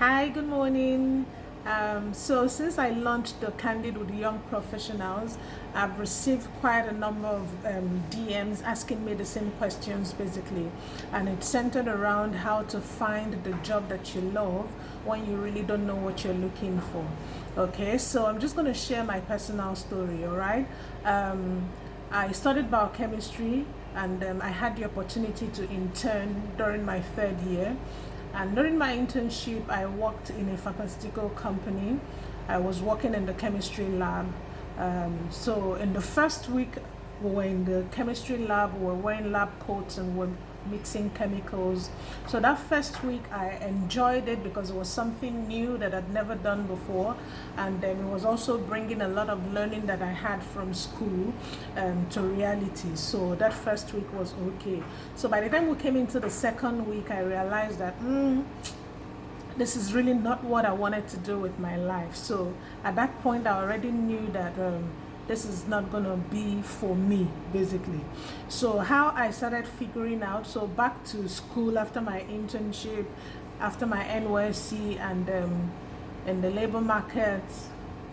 Hi, good morning. So since I launched the Candid with young professionals, I've received quite a number of DMs asking me the same questions basically. And it's centered around how to find the job that you love when you really don't know what you're looking for. Okay, so I'm just going to share my personal story, all right? I studied biochemistry and I had the opportunity to intern during my third year. And during my internship, I worked in a pharmaceutical company. I was working in the chemistry lab. So in the first week, we were in the chemistry lab, we were wearing lab coats and we're mixing chemicals. So that first week I enjoyed it because it was something new that I'd never done before, and then it was also bringing a lot of learning that I had from school to reality. So that first week was okay. So by the time we came into the second week, I realized that this is really not what I wanted to do with my life. So at that point I already knew that this is not gonna be for me basically. So how I started figuring out, so back to school after my internship, after my NYC, and in the labor market,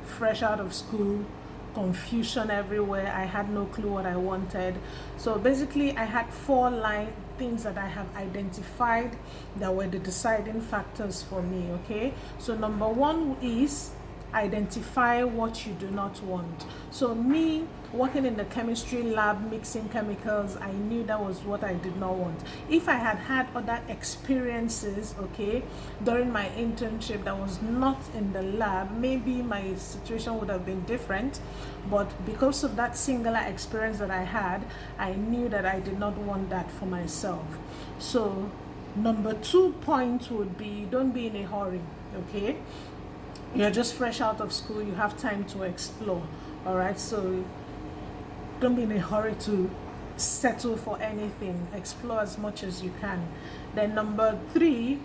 fresh out of school, confusion everywhere. I had no clue what I wanted. So basically I had four things that I have identified that were the deciding factors for me. Okay, so number one is identify what you do not want. So me working in the chemistry lab mixing chemicals, I knew that was what I did not want. If I had had other experiences, okay, during my internship that was not in the lab, maybe my situation would have been different. But because of that singular experience that I had, I knew that I did not want that for myself. So number 2 point would be, don't be in a hurry. Okay, you're just fresh out of school, you have time to explore. All right, so don't be in a hurry to settle for anything. Explore as much as you can. Then number 3,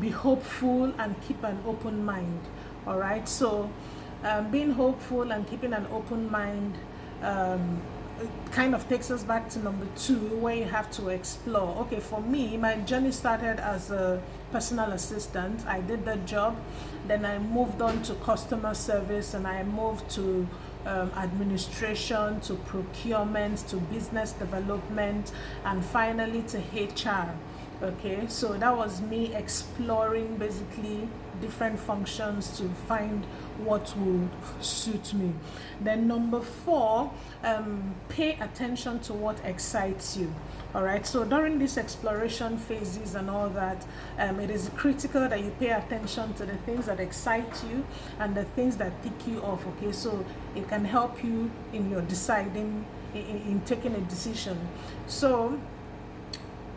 be hopeful and keep an open mind. All right, so being hopeful and keeping an open mind kind of takes us back to number 2, where you have to explore. Okay, for me, my journey started as a personal assistant. I did that job, then I moved on to customer service, and I moved to administration, to procurement, to business development, and finally to HR. Okay, so that was me exploring basically different functions to find what would suit me. Then number 4, pay attention to what excites you. All right, so during these exploration phases and all that, it is critical that you pay attention to the things that excite you and the things that tick you off. Okay, so it can help you in your deciding, in taking a decision. So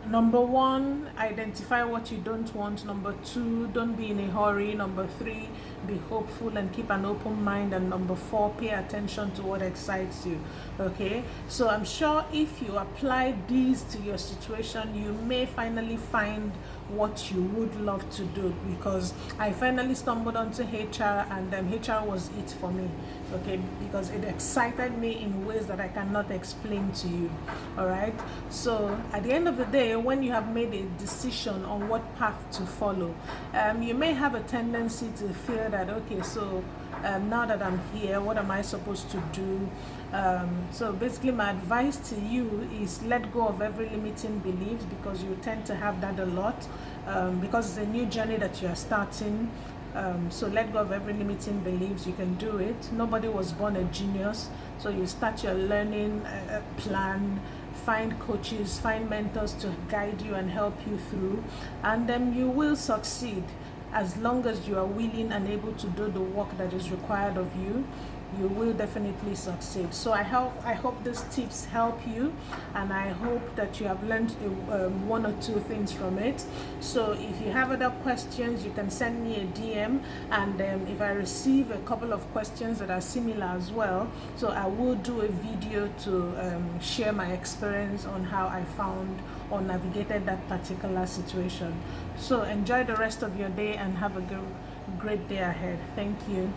number 1, identify what you don't want. Number 2, don't be in a hurry. Number 3, be hopeful and keep an open mind. And number 4, pay attention to what excites you. Okay, so I'm sure if you apply these to your situation, you may finally find what you would love to do, because I finally stumbled onto HR, and HR was it for me. Okay, because it excited me in ways that I cannot explain to you. All right, so at the end of the day, when you have made a decision on what path to follow, you may have a tendency to feel that, okay, so now that I'm here, what am I supposed to do? So basically my advice to you is let go of every limiting beliefs, because you tend to have that a lot, because it's a new journey that you are starting. So let go of every limiting beliefs. You can do it. Nobody was born a genius. So you start your learning plan, find coaches, find mentors to guide you and help you through, and then you will succeed. As long as you are willing and able to do the work that is required of you, you will definitely succeed. So I hope these tips help you, and I hope that you have learned 1 or 2 things from it. So if you have other questions, you can send me a DM, and if I receive a couple of questions that are similar as well, so I will do a video to share my experience on how I found or navigated that particular situation. So enjoy the rest of your day and have a great day ahead. Thank you.